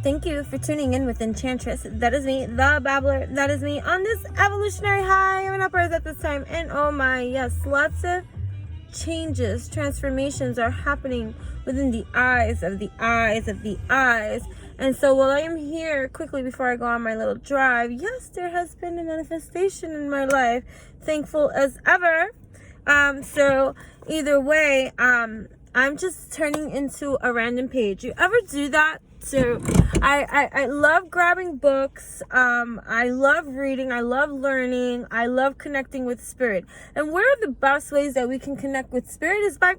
Thank you for tuning in with Enchantress. That is me, the babbler. That is me on this evolutionary high and uppers at this time. And oh my, yes, lots of changes, transformations are happening within the eyes of the eyes of the eyes. And so while I am here, quickly before I go on my little drive, yes, there has been a manifestation in my life. Thankful as ever. So either way, I'm just turning into a random page. You ever do that? So I love grabbing books. I love reading. I love learning. I love connecting with spirit. And one of the best ways that we can connect with spirit is by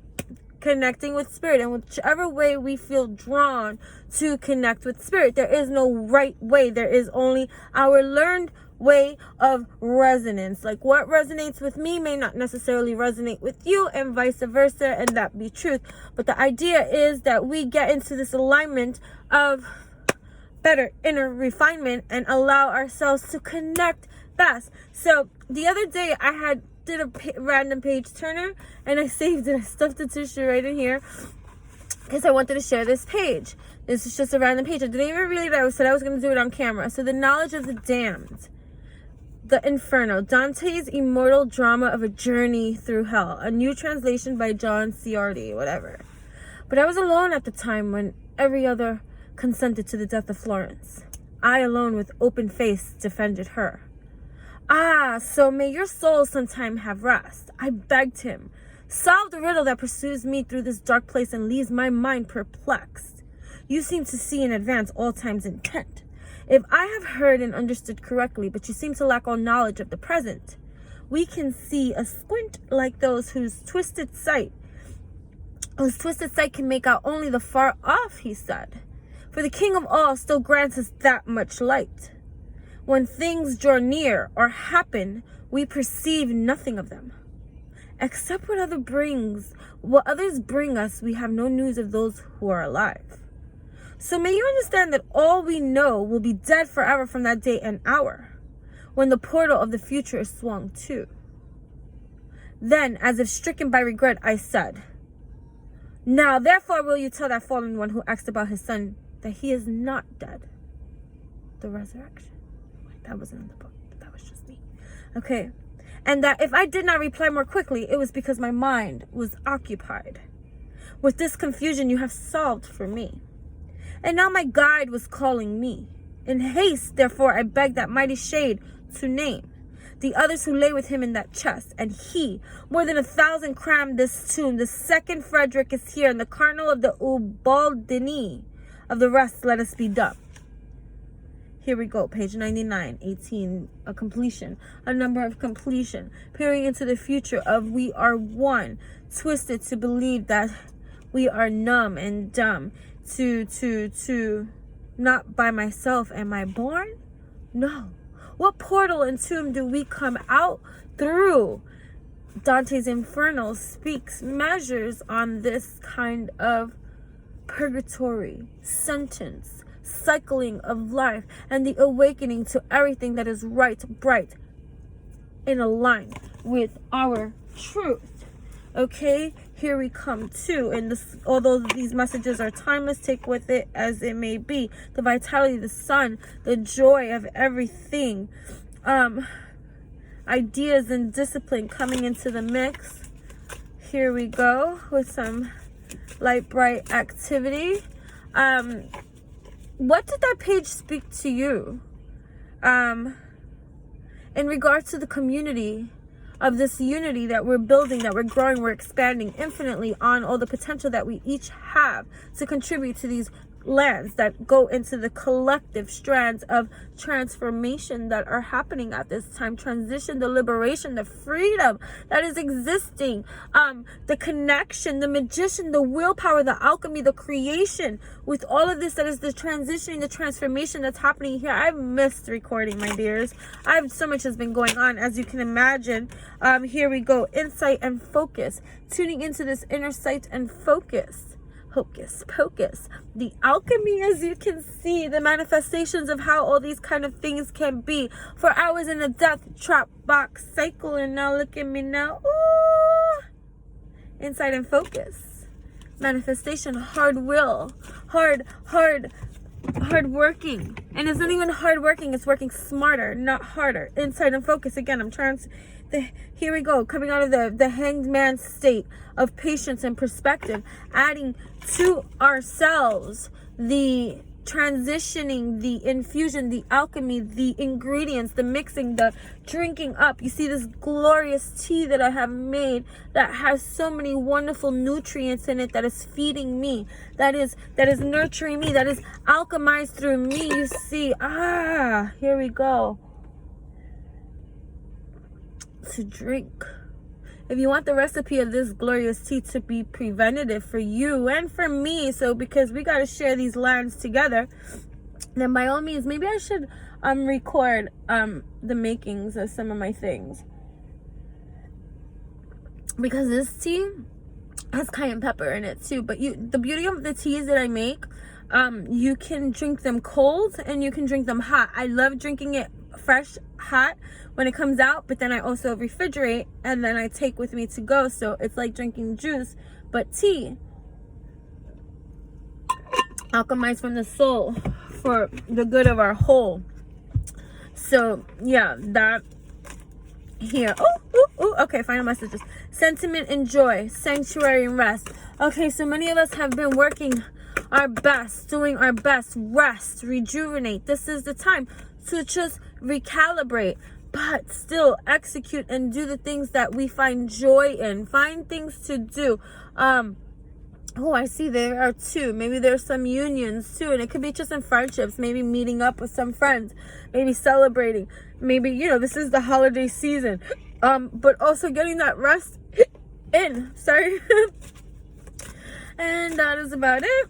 connecting with spirit. And whichever way we feel drawn to connect with spirit, there is no right way. There is only our learned way of resonance. Like what resonates with me may not necessarily resonate with you, and vice versa, and that be truth. But the idea is that we get into this alignment of better inner refinement and allow ourselves to connect best. So the other day I did a random page turner and I saved it. I stuffed the tissue right in here because I wanted to share this page. This is just a random page. I didn't even read it. I said I was going to do it on camera. So the knowledge of the damned. The Inferno, Dante's immortal drama of a journey through hell. A new translation by John Ciardi, whatever. But I was alone at the time when every other consented to the death of Florence. I alone with open face defended her. Ah, so may your soul sometime have rest. I begged him. Solve the riddle that pursues me through this dark place and leaves my mind perplexed. You seem to see in advance all time's intent. If I have heard and understood correctly, but you seem to lack all knowledge of the present, we can see a squint like those whose twisted sight can make out only the far off, he said. For the King of all still grants us that much light. When things draw near or happen, we perceive nothing of them. Except what others bring us, we have no news of those who are alive. So may you understand that all we know will be dead forever from that day and hour, when the portal of the future is swung to. Then, as if stricken by regret, I said, now therefore will you tell that fallen one who asked about his son that he is not dead. The resurrection. Wait, that wasn't in the book, but that was just me. Okay. And that if I did not reply more quickly, it was because my mind was occupied with this confusion you have solved for me. And now my guide was calling me. In haste, therefore, I begged that mighty shade to name the others who lay with him in that chest. And he, more than 1,000 crammed this tomb. The second Frederick is here, and the cardinal of the Ubaldini. Of the rest, let us be dumb. Here we go, page 99, 18, a completion, a number of completion, peering into the future of we are one, twisted to believe that we are numb and dumb. To not by myself am I born? No. What portal and tomb do we come out through? Dantes Inferno speaks measures on this kind of purgatory, sentence, cycling of life, and the awakening to everything that is right, bright, in alignment with our truth. Okay, here we come to, and this, although these messages are timeless, take with it as it may be the vitality, the sun, the joy of everything, ideas and discipline coming into the mix. Here we go with some light, bright activity. What did that page speak to you in regards to the community of this unity that we're building, that we're growing, we're expanding infinitely on all the potential that we each have to contribute to these lands that go into the collective strands of transformation that are happening at this time, transition, the liberation, the freedom that is existing, the connection, the magician, the willpower, the alchemy, the creation, with all of this that is the transitioning, the transformation that's happening here. I've missed recording, my dears. So much has been going on, as you can imagine. Here we go, insight and focus, tuning into this inner sight and focus. Hocus pocus, the alchemy, as you can see, the manifestations of how all these kind of things can be. For I was in a death trap box cycle, and now look at me now. Ooh. Insight and focus, manifestation, hard will, hard hardworking. And it's not even hardworking, it's working smarter, not harder. Insight and focus. Again, I'm trying to... Here we go, coming out of the hanged man state of patience and perspective, adding to ourselves the transitioning, the infusion, the alchemy, the ingredients, the mixing, the drinking up. You see this glorious tea that I have made that has so many wonderful nutrients in it, that is feeding me, that is nurturing me, that is alchemized through me. You see, here we go. To drink. If you want the recipe of this glorious tea to be preventative for you and for me, so because we got to share these lands together, then by all means, maybe I should record the makings of some of my things, because this tea has cayenne pepper in it too. But the beauty of the teas that I make, you can drink them cold and you can drink them hot. I love drinking it fresh, hot when it comes out, but then I also refrigerate and then I take with me to go. So it's like drinking juice, but tea. Alchemized from the soul for the good of our whole. So yeah, that here. Okay, final messages. Sentiment and joy, sanctuary and rest. Okay, so many of us have been working our best, doing our best, rest, rejuvenate. This is the time to just recalibrate, but still execute and do the things that we find joy in. Find things to do. I see there are two. Maybe there's some unions too, and it could be just in friendships. Maybe meeting up with some friends, maybe celebrating. Maybe, this is the holiday season. But also getting that rest in. Sorry. And that is about it.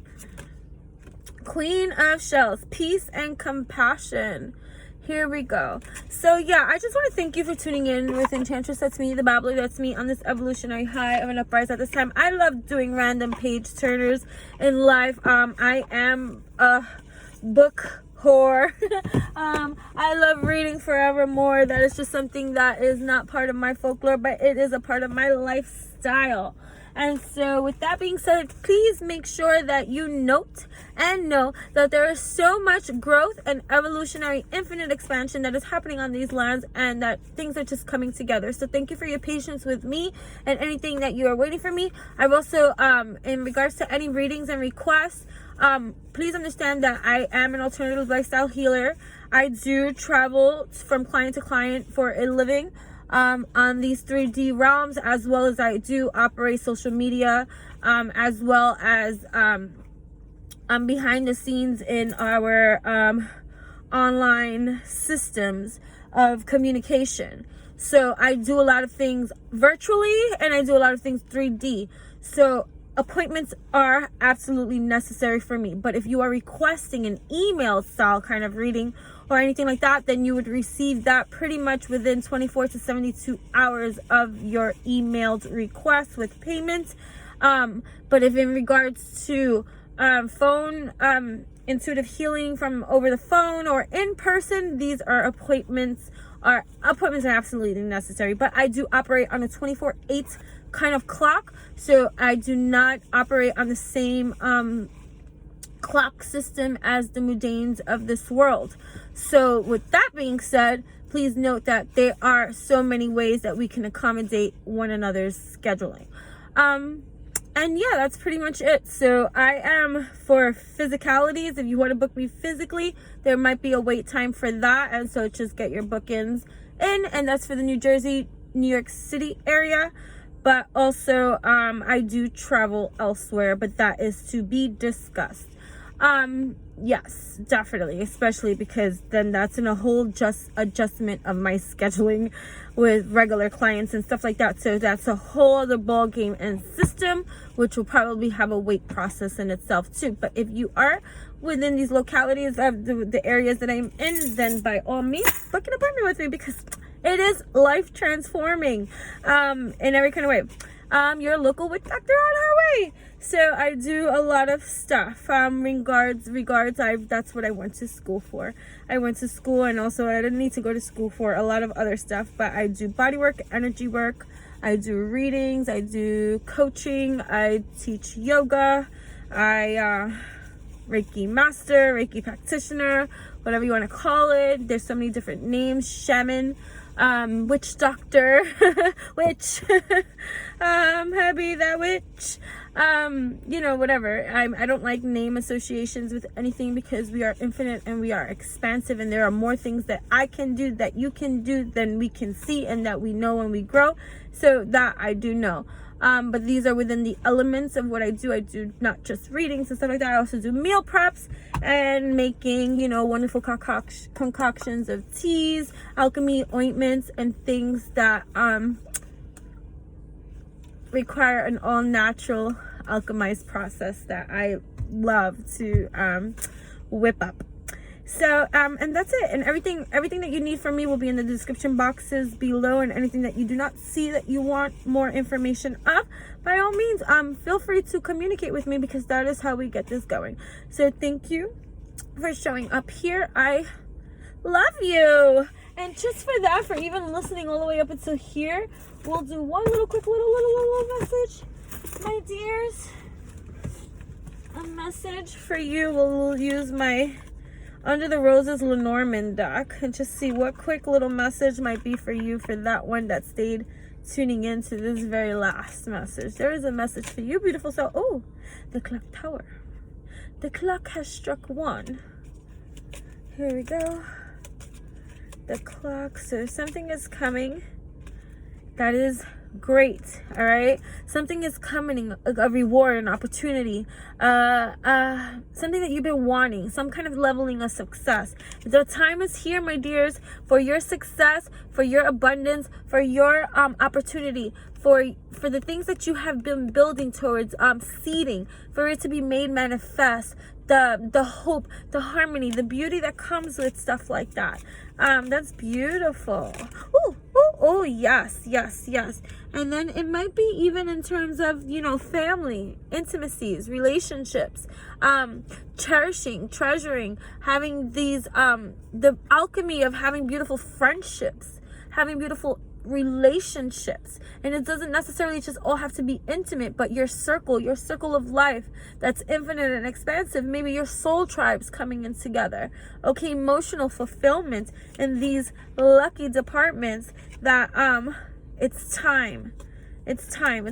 Queen of Shells, peace and compassion. Here we go. So yeah, I just want to thank you for tuning in with Enchantress. That's me, the babbler. That's me on this evolutionary high of an uprise at this time. I love doing random page turners in life. I am a book whore. I love reading forevermore. That is just something that is not part of my folklore, but it is a part of my lifestyle. And so with that being said, please make sure that you note and know that there is so much growth and evolutionary infinite expansion that is happening on these lands, and that things are just coming together. So thank you for your patience with me and anything that you are waiting for me. I've also, in regards to any readings and requests, please understand that I am an alternative lifestyle healer. I do travel from client to client for a living. On these 3D realms, as well as I do operate social media, as well as I'm behind the scenes in our online systems of communication. So I do a lot of things virtually and I do a lot of things 3D. So appointments are absolutely necessary for me. But if you are requesting an email style kind of reading or anything like that, then you would receive that pretty much within 24 to 72 hours of your emailed request with payment. But if in regards to phone intuitive healing from over the phone or in person, these are appointments are absolutely necessary. But I do operate on a 24/8 kind of clock, so I do not operate on the same clock system as the mundanes of this world. So with that being said, please note that there are so many ways that we can accommodate one another's scheduling. And yeah, that's pretty much it. So I am for physicalities. If you want to book me physically, there might be a wait time for that, and so just get your bookings in, and that's for the New Jersey, New York City area. But also I do travel elsewhere, but that is to be discussed. Yes, definitely, especially because then that's in a whole adjustment of my scheduling with regular clients and stuff like that. So that's a whole other ball game and system, which will probably have a wait process in itself too. But if you are within these localities of the areas that I'm in, then by all means book an appointment with me, because it is life transforming in every kind of way. Your local witch doctor on her way. So I do a lot of stuff. Regards. That's what I went to school for. I went to school, and also I didn't need to go to school for a lot of other stuff. But I do body work, energy work. I do readings. I do coaching. I teach yoga. I Reiki master, Reiki practitioner, whatever you want to call it. There's so many different names. Shaman, witch doctor, witch, happy that witch, whatever. I don't like name associations with anything, because we are infinite and we are expansive, and there are more things that I can do, that you can do, than we can see, and that we know when we grow. So that I do know. But these are within the elements of what I do. I do not just readings and stuff like that. I also do meal preps and making, wonderful concoctions of teas, alchemy, ointments, and things that require an all-natural alchemized process that I love to whip up. So, and that's it. And everything that you need from me will be in the description boxes below, and anything that you do not see that you want more information of, by all means, feel free to communicate with me, because that is how we get this going. So thank you for showing up here. I love you. And just for that, for even listening all the way up until here, we'll do one quick little message, my dears. A message for you. We'll use my Under the Roses Lenormand deck and just see what quick little message might be for you, for that one that stayed tuning in to this very last message. There is a message for you, beautiful soul. Oh, the clock tower. The clock has struck 1. Here we go. The clock. So something is coming. That is great. All right, something is coming, a reward, an opportunity, something that you've been wanting, some kind of leveling of success. The time is here, my dears, for your success, for your abundance, for your opportunity, for the things that you have been building towards, seeding, for it to be made manifest, the hope, the harmony, the beauty that comes with stuff like that. That's beautiful. Oh, yes. And then it might be even in terms of, family, intimacies, relationships, cherishing, treasuring, having these, the alchemy of having beautiful friendships, having beautiful relationships. And it doesn't necessarily just all have to be intimate, but your circle of life that's infinite and expansive. Maybe your soul tribes coming in together. Okay, emotional fulfillment in these lucky departments that it's time. It's time.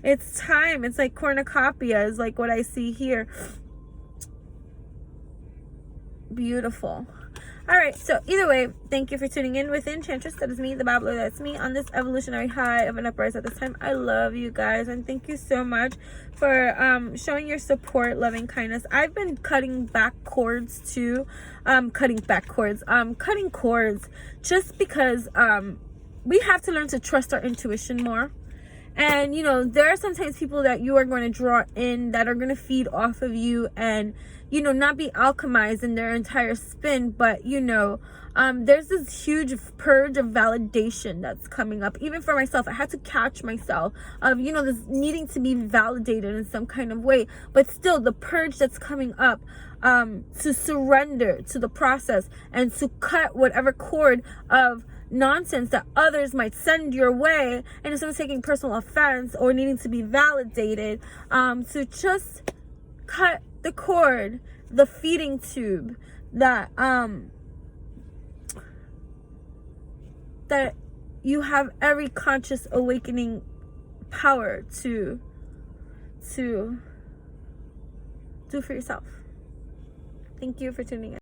It's like cornucopia is like what I see here. Beautiful. All right, so either way, thank you for tuning in with Enchantress. That is me, the babbler. That's me on this evolutionary high of an uprise at this time. I love you guys, and thank you so much for showing your support, loving kindness. I've been cutting back cords too. Cutting cords just because we have to learn to trust our intuition more. And there are sometimes people that you are going to draw in that are going to feed off of you and not be alchemized in their entire spin, but there's this huge purge of validation that's coming up. Even for myself, I had to catch myself of this needing to be validated in some kind of way, but still the purge that's coming up, to surrender to the process and to cut whatever cord of nonsense that others might send your way, and instead of taking personal offense or needing to be validated, to just cut the cord, the feeding tube that that you have every conscious awakening power to do for yourself. Thank you for tuning in.